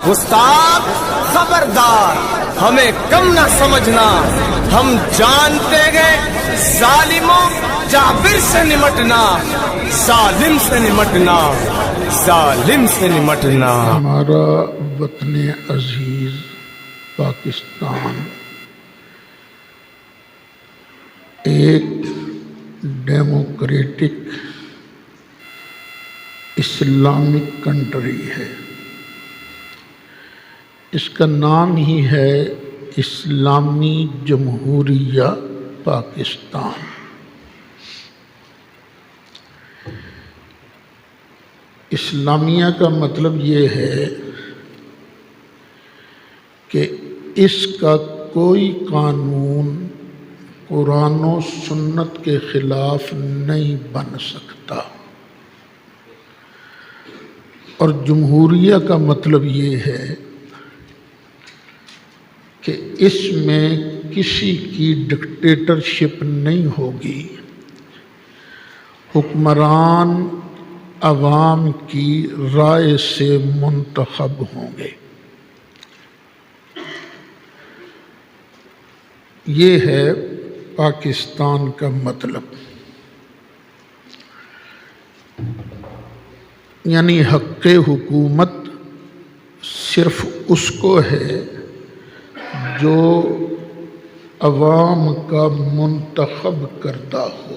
گستاخ خبردار، ہمیں کم نہ سمجھنا، ہم جانتے گے ظالموں جابر سے نمٹنا، ظالم سے نمٹنا، ظالم سے نمٹنا۔ ہمارا وطن عزیز پاکستان ایک ڈیموکریٹک اسلامک کنٹری ہے۔ اس کا نام ہی ہے اسلامی جمہوریہ پاکستان۔ اسلامیہ کا مطلب یہ ہے کہ اس کا کوئی قانون قرآن و سنت کے خلاف نہیں بن سکتا، اور جمہوریہ کا مطلب یہ ہے کہ اس میں کسی کی ڈکٹیٹرشپ نہیں ہوگی، حکمران عوام کی رائے سے منتخب ہوں گے۔ یہ ہے پاکستان کا مطلب، یعنی حق حکومت صرف اس کو ہے جو عوام کا منتخب کردہ ہو۔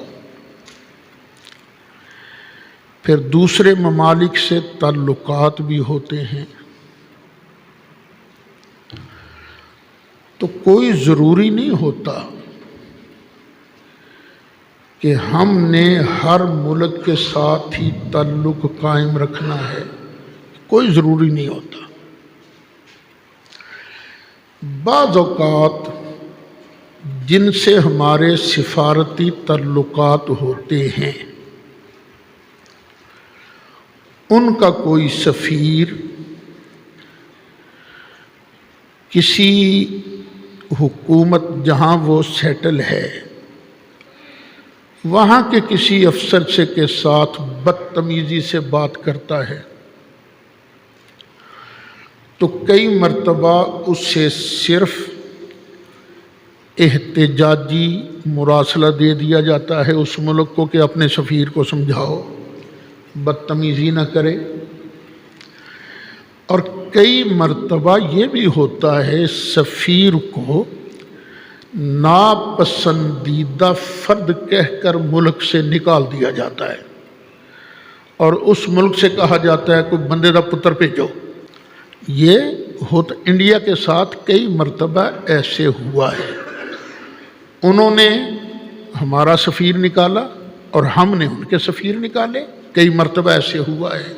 پھر دوسرے ممالک سے تعلقات بھی ہوتے ہیں، تو کوئی ضروری نہیں ہوتا کہ ہم نے ہر ملک کے ساتھ ہی تعلق قائم رکھنا ہے، کوئی ضروری نہیں ہوتا۔ بعض اوقات جن سے ہمارے سفارتی تعلقات ہوتے ہیں ان کا کوئی سفیر کسی حکومت جہاں وہ سیٹل ہے وہاں کے کسی افسر سے کے ساتھ بدتمیزی سے بات کرتا ہے تو کئی مرتبہ اس سے صرف احتجاجی مراسلہ دے دیا جاتا ہے اس ملک کو کہ اپنے سفیر کو سمجھاؤ بدتمیزی نہ کرے۔ اور کئی مرتبہ یہ بھی ہوتا ہے سفیر کو ناپسندیدہ فرد کہہ کر ملک سے نکال دیا جاتا ہے اور اس ملک سے کہا جاتا ہے کوئی بندے دا پتر بھیجو۔ یہ ہوتا انڈیا کے ساتھ کئی مرتبہ ایسے ہوا ہے، انہوں نے ہمارا سفیر نکالا اور ہم نے ان کے سفیر نکالے، کئی مرتبہ ایسے ہوا ہے۔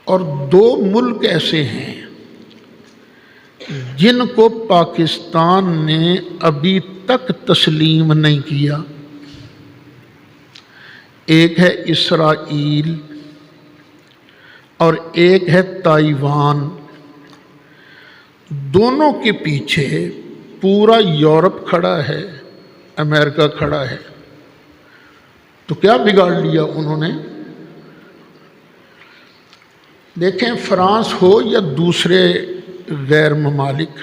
اور دو ملک ایسے ہیں جن کو پاکستان نے ابھی تک تسلیم نہیں کیا، ایک ہے اسرائیل اور ایک ہے تائیوان۔ دونوں کے پیچھے پورا یورپ کھڑا ہے، امریکہ کھڑا ہے، تو کیا بگاڑ لیا انہوں نے؟ دیکھیں فرانس ہو یا دوسرے غیر ممالک،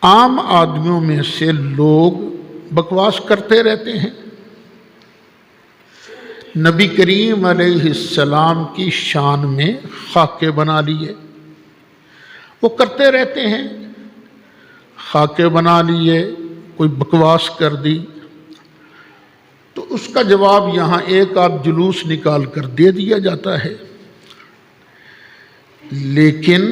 عام آدمیوں میں سے لوگ بکواس کرتے رہتے ہیں، نبی کریم علیہ السلام کی شان میں خاکے بنا لیے، وہ کرتے رہتے ہیں، خاکے بنا لیے، کوئی بکواس کر دی تو اس کا جواب یہاں ایک آدھ جلوس نکال کر دے دیا جاتا ہے۔ لیکن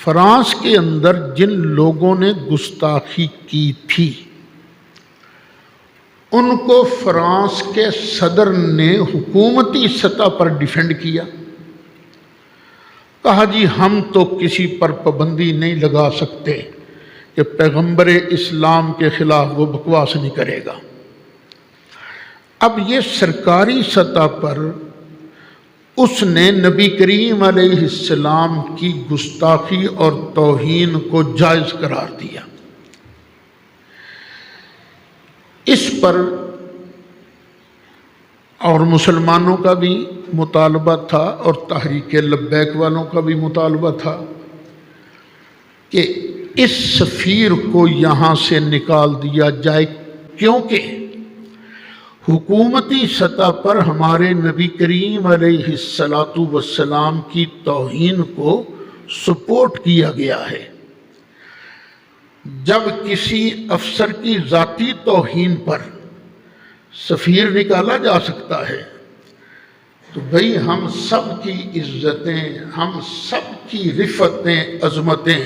فرانس کے اندر جن لوگوں نے گستاخی کی تھی ان کو فرانس کے صدر نے حکومتی سطح پر ڈیفینڈ کیا، کہا جی ہم تو کسی پر پابندی نہیں لگا سکتے کہ پیغمبر اسلام کے خلاف وہ بکواس نہیں کرے گا۔ اب یہ سرکاری سطح پر اس نے نبی کریم علیہ السلام کی گستاخی اور توہین کو جائز قرار دیا۔ اس پر اور مسلمانوں کا بھی مطالبہ تھا اور تحریک لبیک والوں کا بھی مطالبہ تھا کہ اس سفیر کو یہاں سے نکال دیا جائے، کیونکہ حکومتی سطح پر ہمارے نبی کریم علیہ السلام کی توہین کو سپورٹ کیا گیا ہے۔ جب کسی افسر کی ذاتی توہین پر سفیر نکالا جا سکتا ہے تو بھئی ہم سب کی عزتیں، ہم سب کی رفتیں، عظمتیں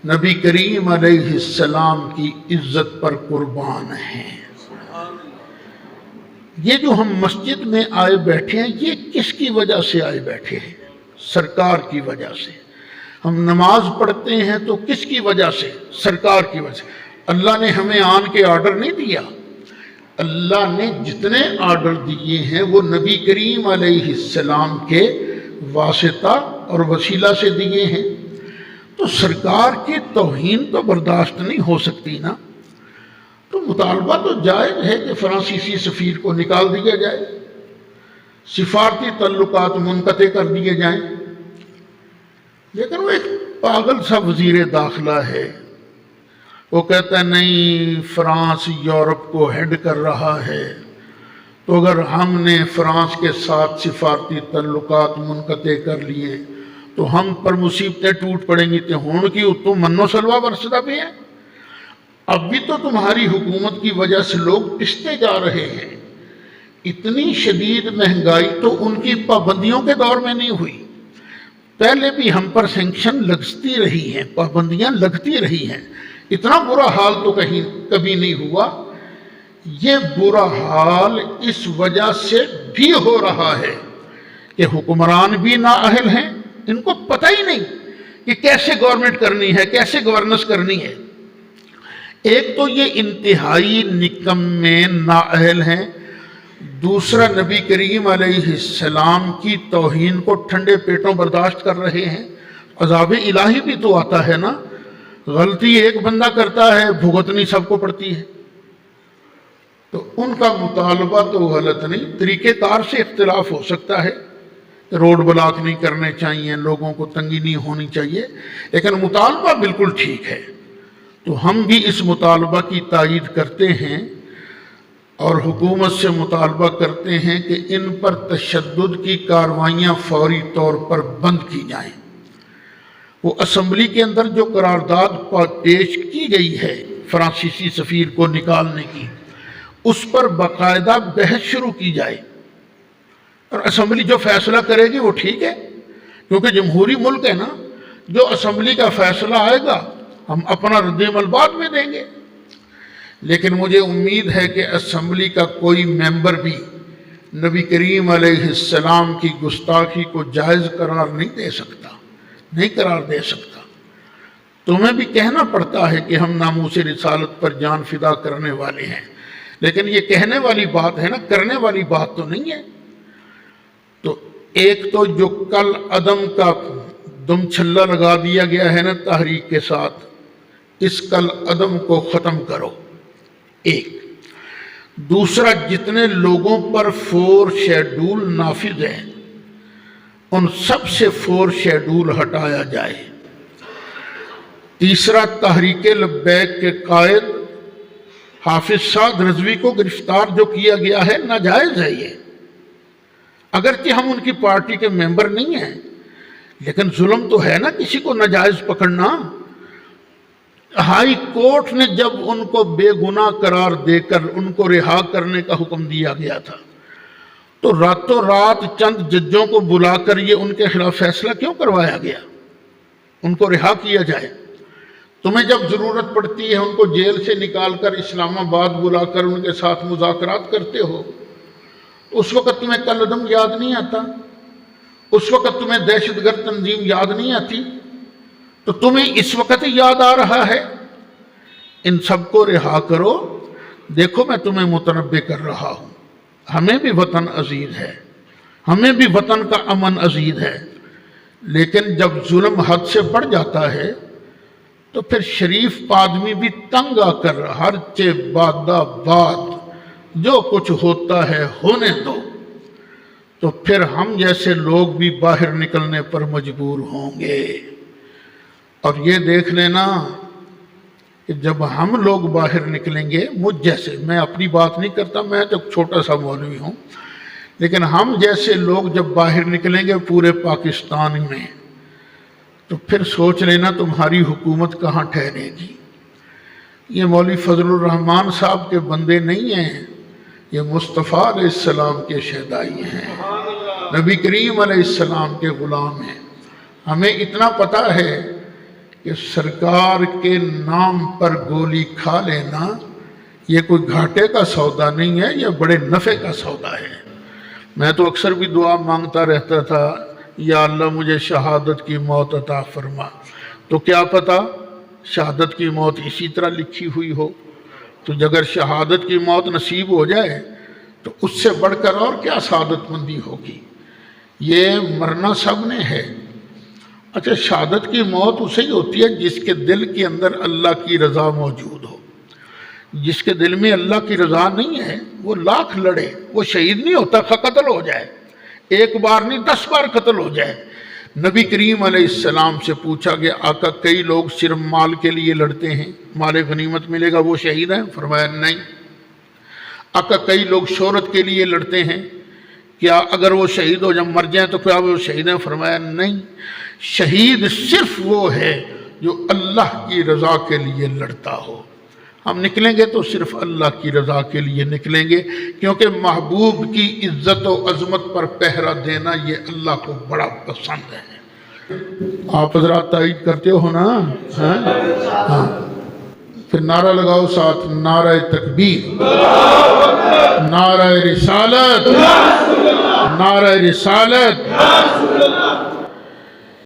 نبی کریم علیہ السلام کی عزت پر قربان ہیں۔ یہ جو ہم مسجد میں آئے بیٹھے ہیں، یہ کس کی وجہ سے آئے بیٹھے ہیں؟ سرکار کی وجہ سے۔ ہم نماز پڑھتے ہیں تو کس کی وجہ سے؟ سرکار کی وجہ سے۔ اللہ نے ہمیں آن کے آرڈر نہیں دیا، اللہ نے جتنے آرڈر دیے ہیں وہ نبی کریم علیہ السلام کے واسطہ اور وسیلہ سے دیے ہیں، تو سرکار کی توہین تو برداشت نہیں ہو سکتی نا۔ تو مطالبہ تو جائز ہے کہ فرانسیسی سفیر کو نکال دیا جائے، سفارتی تعلقات منقطع کر دیے جائیں، لیکن وہ ایک پاگل سا وزیر داخلہ ہے، وہ کہتا ہے نہیں فرانس یورپ کو ہیڈ کر رہا ہے، تو اگر ہم نے فرانس کے ساتھ سفارتی تعلقات منقطع کر لیے تو ہم پر مصیبتیں ٹوٹ پڑیں گی، تو ہون کی تو منو سلوا برسدہ بھی ہے۔ اب بھی تو تمہاری حکومت کی وجہ سے لوگ پستے جا رہے ہیں، اتنی شدید مہنگائی تو ان کی پابندیوں کے دور میں نہیں ہوئی، پہلے بھی ہم پر سینکشن لگتی رہی ہیں، پابندیاں لگتی رہی ہیں، اتنا برا حال تو کبھی نہیں ہوا۔ یہ برا حال اس وجہ سے بھی ہو رہا ہے کہ حکمران بھی نااہل ہیں، ان کو پتہ ہی نہیں کہ کیسے گورنمنٹ کرنی ہے، کیسے گورننس کرنی ہے۔ ایک تو یہ انتہائی نکمے نااہل ہیں، دوسرا نبی کریم علیہ السلام کی توہین کو ٹھنڈے پیٹوں برداشت کر رہے ہیں۔ عذاب الہی بھی تو آتا ہے نا، غلطی ایک بندہ کرتا ہے بھگتنی سب کو پڑتی ہے، تو ان کا مطالبہ تو غلط نہیں، طریقہ کار سے اختلاف ہو سکتا ہے، روڈ بلاک نہیں کرنے چاہیے، لوگوں کو تنگی نہیں ہونی چاہیے، لیکن مطالبہ بالکل ٹھیک ہے۔ تو ہم بھی اس مطالبہ کی تائید کرتے ہیں اور حکومت سے مطالبہ کرتے ہیں کہ ان پر تشدد کی کارروائیاں فوری طور پر بند کی جائیں۔ وہ اسمبلی کے اندر جو قرارداد پیش کی گئی ہے فرانسیسی سفیر کو نکالنے کی، اس پر باقاعدہ بحث شروع کی جائے، اور اسمبلی جو فیصلہ کرے گی وہ ٹھیک ہے، کیونکہ جمہوری ملک ہے نا، جو اسمبلی کا فیصلہ آئے گا ہم اپنا رد عمل بعد میں دیں گے۔ لیکن مجھے امید ہے کہ اسمبلی کا کوئی ممبر بھی نبی کریم علیہ السلام کی گستاخی کو جائز قرار نہیں دے سکتا، نہیں قرار دے سکتا۔ تمہیں بھی کہنا پڑتا ہے کہ ہم ناموس رسالت پر جان فدا کرنے والے ہیں، لیکن یہ کہنے والی بات ہے نا، کرنے والی بات تو نہیں ہے۔ تو ایک تو جو کل عدم کا دم چھلا لگا دیا گیا ہے نا تحریک کے ساتھ، اس کل عدم کو ختم کرو، ایک۔ دوسرا، جتنے لوگوں پر 4 شیڈول نافذ ہیں ان سب سے 4 شیڈول ہٹایا جائے۔ تیسرا، تحریک لبیک کے قائد حافظ سعد رضوی کو گرفتار جو کیا گیا ہے ناجائز ہے یہ، اگرچہ ہم ان کی پارٹی کے ممبر نہیں ہیں، لیکن ظلم تو ہے نا کسی کو ناجائز پکڑنا۔ ہائی کورٹ نے جب ان کو بے گناہ قرار دے کر ان کو رہا کرنے کا حکم دیا گیا تھا، تو راتوں رات چند ججوں کو بلا کر یہ ان کے خلاف فیصلہ کیوں کروایا گیا؟ ان کو رہا کیا جائے۔ تمہیں جب ضرورت پڑتی ہے ان کو جیل سے نکال کر اسلام آباد بلا کر ان کے ساتھ مذاکرات کرتے ہو، اس وقت تمہیں کل عدم یاد نہیں آتا؟ اس وقت تمہیں دہشت گرد تنظیم یاد نہیں آتی؟ تو تمہیں اس وقت یاد آ رہا ہے؟ ان سب کو رہا کرو۔ دیکھو میں تمہیں متنبہ کر رہا ہوں، ہمیں بھی وطن عزیز ہے، ہمیں بھی وطن کا امن عزیز ہے، لیکن جب ظلم حد سے بڑھ جاتا ہے تو پھر شریف آدمی بھی تنگ آ کر ہر چے بادہ باد جو کچھ ہوتا ہے ہونے دو۔ تو پھر ہم جیسے لوگ بھی باہر نکلنے پر مجبور ہوں گے۔ اور یہ دیکھ لینا کہ جب ہم لوگ باہر نکلیں گے، مجھ جیسے، میں اپنی بات نہیں کرتا، میں تو چھوٹا سا مولوی ہوں، لیکن ہم جیسے لوگ جب باہر نکلیں گے پورے پاکستان میں، تو پھر سوچ لینا تمہاری حکومت کہاں ٹھہرے گی۔ یہ مولوی فضل الرحمان صاحب کے بندے نہیں ہیں، یہ مصطفیٰ علیہ السلام کے شہدائی ہیں، نبی کریم علیہ السلام کے غلام ہیں۔ ہمیں اتنا پتہ ہے کہ سرکار کے نام پر گولی کھا لینا یہ کوئی گھاٹے کا سودا نہیں ہے، یہ بڑے نفع کا سودا ہے۔ میں تو اکثر بھی دعا مانگتا رہتا تھا، یا اللہ مجھے شہادت کی موت عطا فرما، تو کیا پتہ شہادت کی موت اسی طرح لکھی ہوئی ہو۔ تو اگر شہادت کی موت نصیب ہو جائے تو اس سے بڑھ کر اور کیا سعادت مندی ہوگی۔ یہ مرنا سب نے ہے۔ اچھا، شہادت کی موت اسے ہی ہوتی ہے جس کے دل کے اندر اللہ کی رضا موجود ہو۔ جس کے دل میں اللہ کی رضا نہیں ہے وہ لاکھ لڑے، وہ شہید نہیں ہوتا، قتل ہو جائے، ایک بار نہیں 10 بار قتل ہو جائے۔ نبی کریم علیہ السلام سے پوچھا کہ آقا کئی لوگ صرف مال کے لیے لڑتے ہیں، مال غنیمت ملے گا وہ شہید ہیں؟ فرمایا نہیں۔ آقا کئی لوگ شہرت کے لیے لڑتے ہیں، کیا اگر وہ شہید ہو جب مر جائیں تو کیا وہ شہید ہیں؟ فرمایا نہیں۔ شہید صرف وہ ہے جو اللہ کی رضا کے لیے لڑتا ہو۔ ہم نکلیں گے تو صرف اللہ کی رضا کے لیے نکلیں گے، کیونکہ محبوب کی عزت و عظمت پر پہرا دینا یہ اللہ کو بڑا پسند ہے۔ آپ حضرات تائید کرتے ہو نا؟ ہاں، پھر نعرہ لگاؤ ساتھ، نعرہ تکبیر، نعرہ رسالت، نعرہ رسالت،